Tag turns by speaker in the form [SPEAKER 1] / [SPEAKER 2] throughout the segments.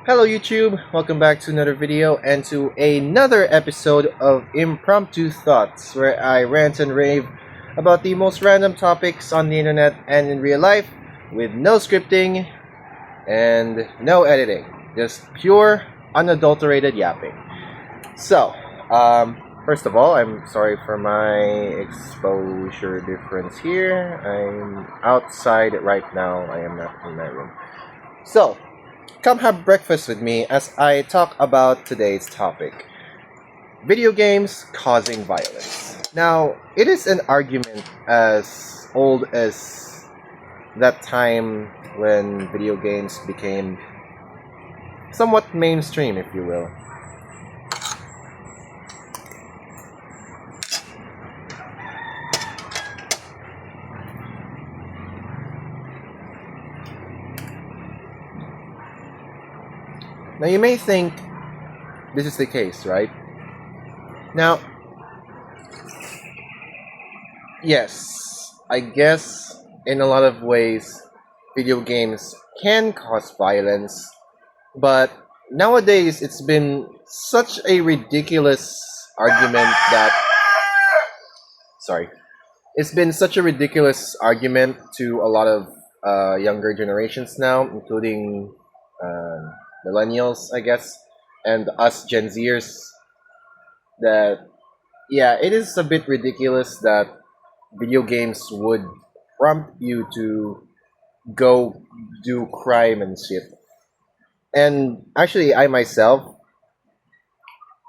[SPEAKER 1] Hello YouTube, welcome back to another video and to another episode of Impromptu Thoughts, where I rant and rave about the most random topics on the internet and in real life with no scripting and no editing, just pure unadulterated yapping. So, first of all, I'm sorry for my exposure difference here. I'm outside right now, I am not in my room. So, come have breakfast with me as I talk about today's topic: video games causing violence. Now, it is an argument as old as that time when video games became somewhat mainstream, if you will. Now, you may think this is the case, right? Now, yes, I guess in a lot of ways, video games can cause violence, but nowadays it's been such a ridiculous argument that. Sorry. It's been such a ridiculous argument to a lot of younger generations now, including millennials, I guess, and us Gen Zers, that yeah, it is a bit ridiculous that video games would prompt you to go do crime and shit. And actually, I myself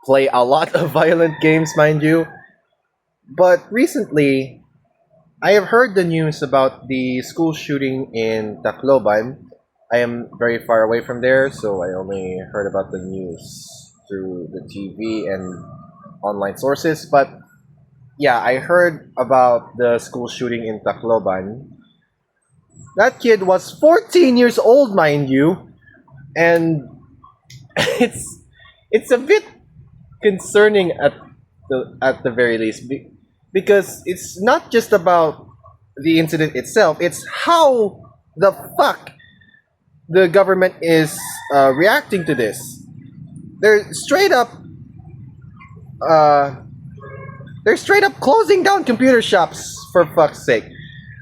[SPEAKER 1] play a lot of violent games, mind you, but recently I have heard the news about the school shooting in Tacloban. I am very far away from there, so I only heard about the news through the TV and online sources. But yeah, I heard about the school shooting in Tacloban. That kid was 14 years old, mind you, and it's it's a bit concerning at the very least because it's not just about the incident itself. It's how the fuck the government is reacting to this. They're straight up, uh, they're straight up closing down computer shops for fuck's sake.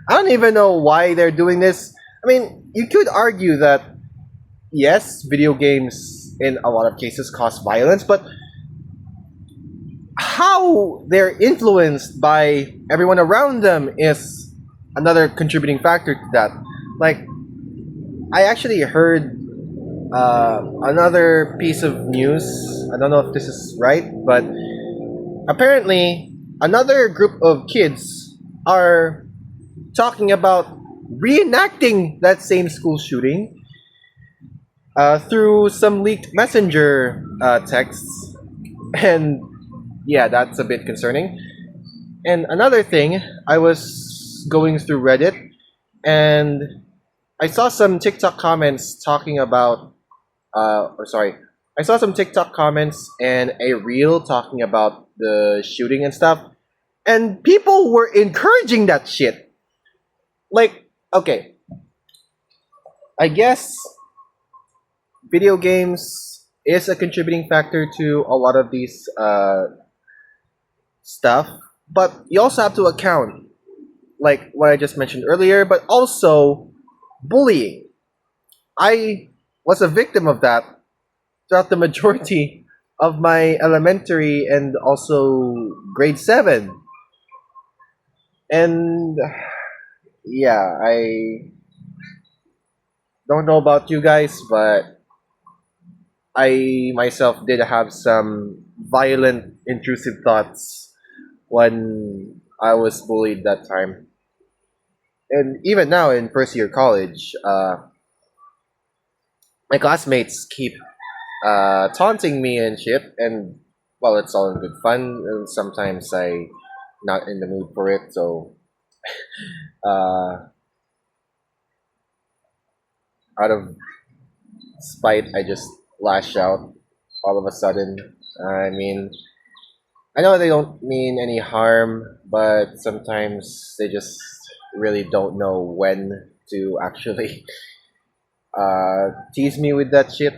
[SPEAKER 1] I don't even know why they're doing this. I mean, you could argue that yes, video games in a lot of cases cause violence, but how they're influenced by everyone around them is another contributing factor to that. Like, I actually heard another piece of news. I don't know if this is right, but apparently another group of kids are talking about reenacting that same school shooting through some leaked messenger texts. And yeah, that's a bit concerning. And another thing, I was going through Reddit and I saw some TikTok comments talking about, I saw some TikTok comments and a reel talking about the shooting and stuff, and people were encouraging that shit. Like, okay, I guess video games is a contributing factor to a lot of these stuff, but you also have to account, like what I just mentioned earlier, but also bullying. I was a victim of that throughout the majority of my elementary and also grade 7. And yeah, I don't know about you guys, but I myself did have some violent, intrusive thoughts when I was bullied that time. And even now in first year college, my classmates keep taunting me and shit, and well, it's all in good fun. And sometimes I not in the mood for it, so uh, out of spite, I just lash out all of a sudden. I mean, I know they don't mean any harm, but sometimes they just really don't know when to actually tease me with that shit.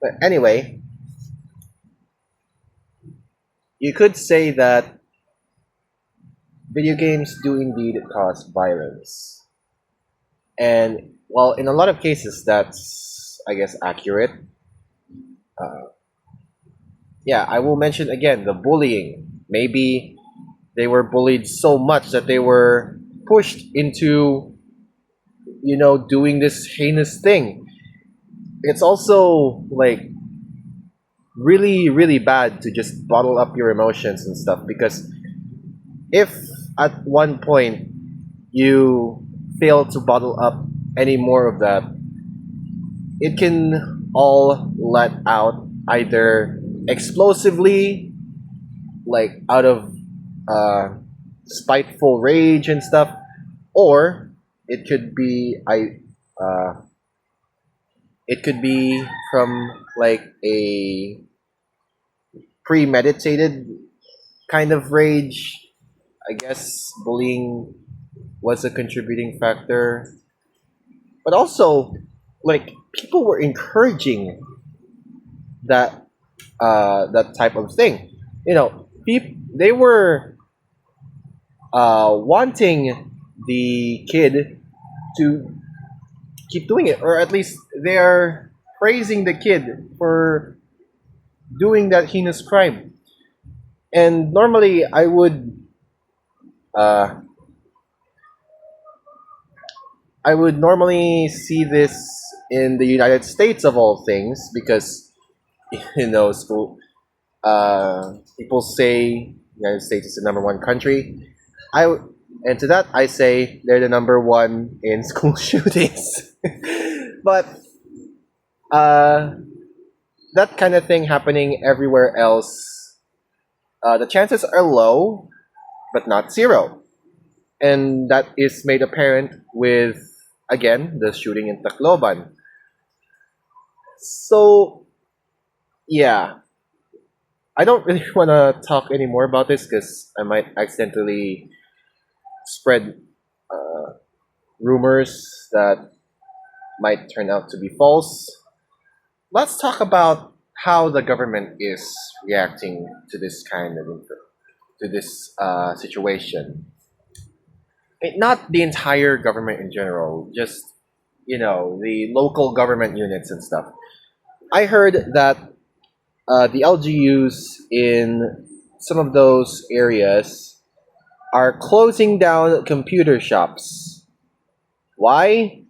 [SPEAKER 1] But anyway, you could say that video games do indeed cause violence. And well, in a lot of cases, that's, I guess, accurate. Uh, yeah, I will mention again the bullying. Maybe they were bullied so much that they were pushed into, doing this heinous thing. It's also like really, really bad to just bottle up your emotions and stuff because if at one point you fail to bottle up any more of that, it can all let out either explosively, like out of uh, spiteful rage and stuff, or it could be uh, it could be from like a premeditated kind of rage. I guess bullying was a contributing factor, but also like people were encouraging that type of thing. They were wanting the kid to keep doing it, or at least they are praising the kid for doing that heinous crime. And normally, uh, I would normally see this in the United States of all things because school people say United States is the number one country. And to that I say they're the number one in school shootings. But uh, that kind of thing happening everywhere else, the chances are low, but not zero. And that is made apparent with, again, the shooting in Tacloban. So, yeah, I don't really want to talk anymore about this because I might accidentally spread uh, rumors that might turn out to be false. Let's talk about how the government is reacting to this situation. Not the entire government in general, just the local government units and stuff. I heard that the LGUs in some of those areas are closing down computer shops. Why?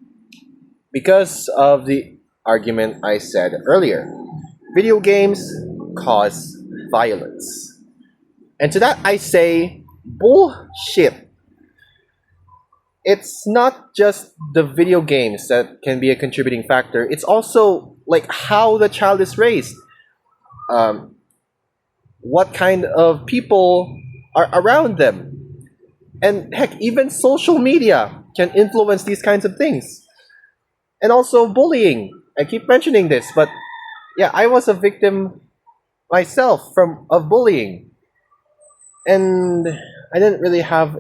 [SPEAKER 1] Because of the argument I said earlier. Video games cause violence. And to that I say, bullshit. It's not just the video games that can be a contributing factor. It's also like how the child is raised. Um, what kind of people are around them. And heck, even social media can influence these kinds of things. And also bullying. I keep mentioning this, but yeah, I was a victim myself from of bullying. And I didn't really have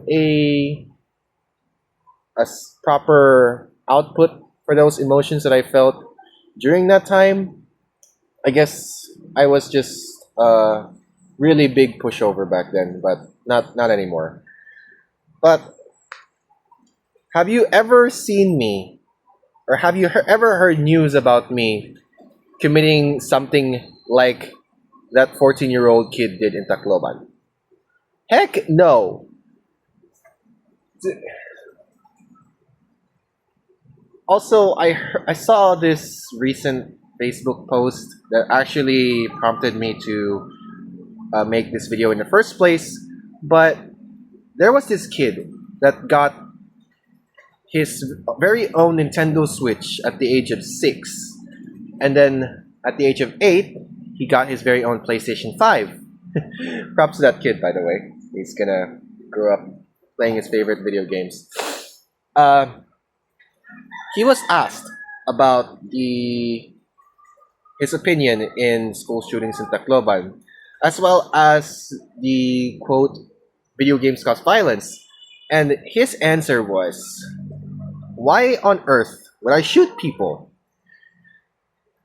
[SPEAKER 1] proper output for those emotions that I felt during that time. I guess I was just a really big pushover back then, but not anymore. But have you ever seen me, or have you ever heard news about me committing something like that 14-year-old kid did in Tacloban? Heck no. Also, I saw this recent Facebook post that actually prompted me to make this video in the first place. But there was this kid that got his very own Nintendo Switch at the age of 6. And then at the age of 8, he got his very own PlayStation 5. Props to that kid, by the way. He's gonna grow up playing his favorite video games. Uh, he was asked about his opinion in school shootings in Tacloban, as well as the quote, video games cause violence. And his answer was, why on earth would I shoot people?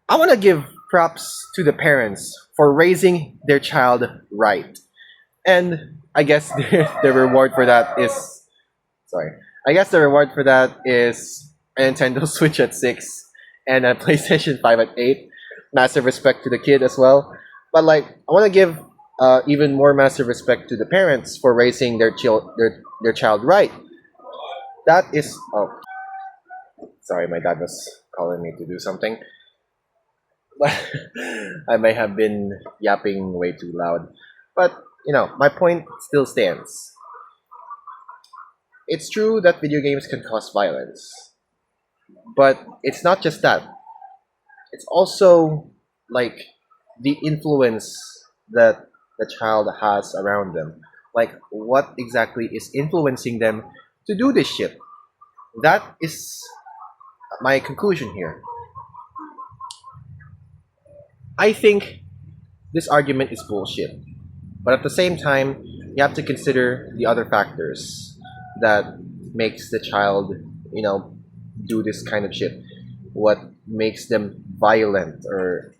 [SPEAKER 1] I want to give props to the parents for raising their child right. And I guess the reward for that is sorry. I guess the reward for that is a Nintendo Switch at 6 and a PlayStation 5 at 8. Massive respect to the kid as well. But like I want to give even more massive respect to the parents for raising their child right. That is sorry, my dad was calling me to do something. But I may have been yapping way too loud. But my point still stands. It's true that video games can cause violence, but it's not just that. It's also like the influence that the child has around them. Like what exactly is influencing them to do this shit? That is my conclusion here. I think this argument is bullshit. But at the same time, you have to consider the other factors that makes the child, do this kind of shit. What makes them violent or,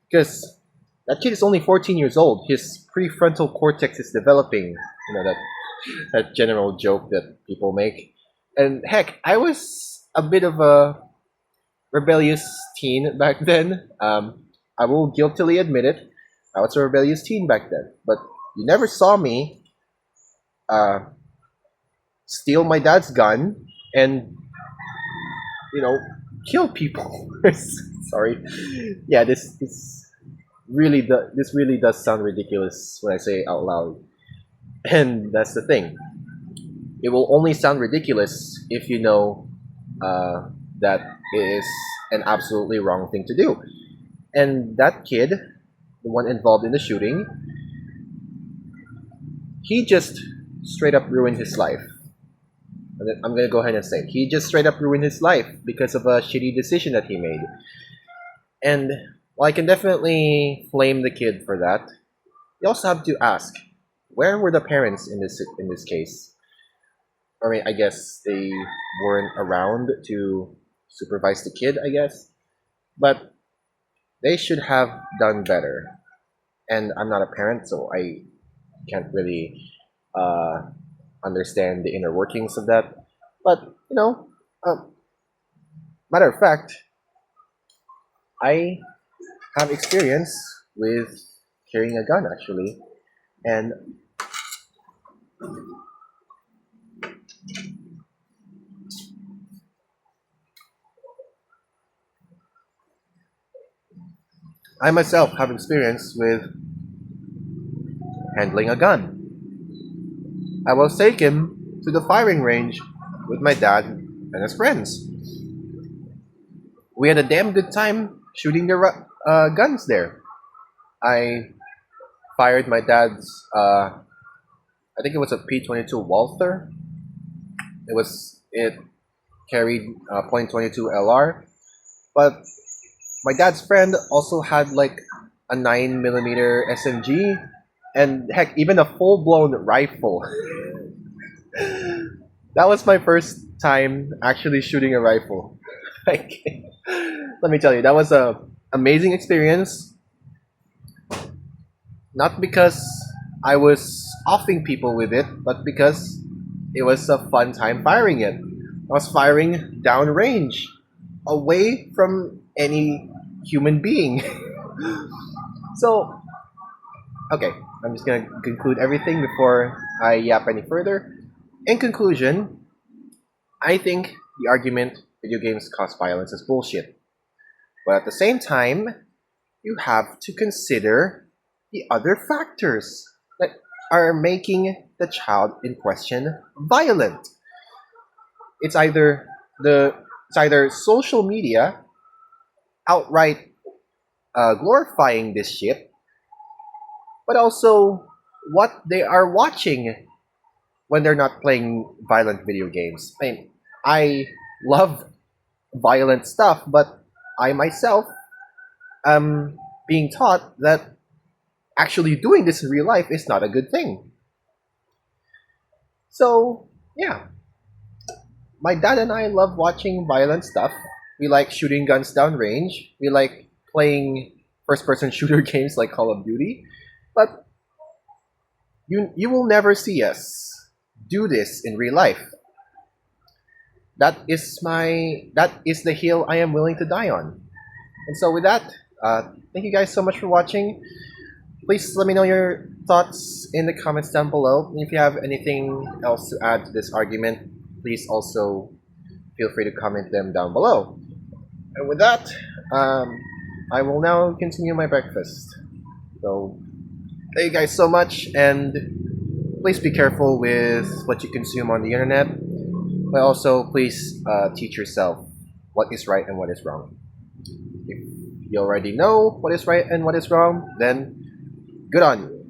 [SPEAKER 1] because that kid is only 14 years old. His prefrontal cortex is developing, that general joke that people make. And heck, I was a bit of a rebellious teen back then. I will guiltily admit it. I was a rebellious teen back then, but you never saw me uh, steal my dad's gun and kill people. Sorry, yeah, this really does sound ridiculous when I say it out loud, and that's the thing. It will only sound ridiculous if you know that it is an absolutely wrong thing to do. And that kid, the one involved in the shooting, he just straight up ruined his life. I'm gonna go ahead and say it. He just straight up ruined his life because of a shitty decision that he made. And while I can definitely blame the kid for that, you also have to ask, where were the parents in this case? I mean, I guess they weren't around to supervise the kid, I guess. But they should have done better. And I'm not a parent, so I can't really understand the inner workings of that. But matter of fact, I have experience with carrying a gun actually, and I myself have experience with handling a gun. I was taken to the firing range with my dad and his friends. We had a damn good time shooting the guns there. I fired my dad's, I think it was a P22 Walther. It carried .22 LR, but my dad's friend also had like a 9mm SMG, and heck, even a full-blown rifle. That was my first time actually shooting a rifle. Like, let me tell you, that was a amazing experience. Not because I was offing people with it, but because it was a fun time firing it. I was firing downrange, away from any human being. So, okay, I'm just gonna conclude everything before I yap any further. In conclusion, I think the argument video games cause violence is bullshit. But at the same time, you have to consider the other factors that are making the child in question violent. It's either it's either social media outright glorifying this shit, but also what they are watching when they're not playing violent video games. I mean, I love violent stuff, but I myself am being taught that actually doing this in real life is not a good thing. So, yeah. My dad and I love watching violent stuff. We like shooting guns down range. We like playing first-person shooter games like Call of Duty, but you will never see us do this in real life. That is the hill I am willing to die on. And so with that, thank you guys so much for watching. Please let me know your thoughts in the comments down below. And if you have anything else to add to this argument, please also feel free to comment them down below. And with that, I will now continue my breakfast. So thank you guys so much, and please be careful with what you consume on the internet. But also, please teach yourself what is right and what is wrong. If you already know what is right and what is wrong, then good on you.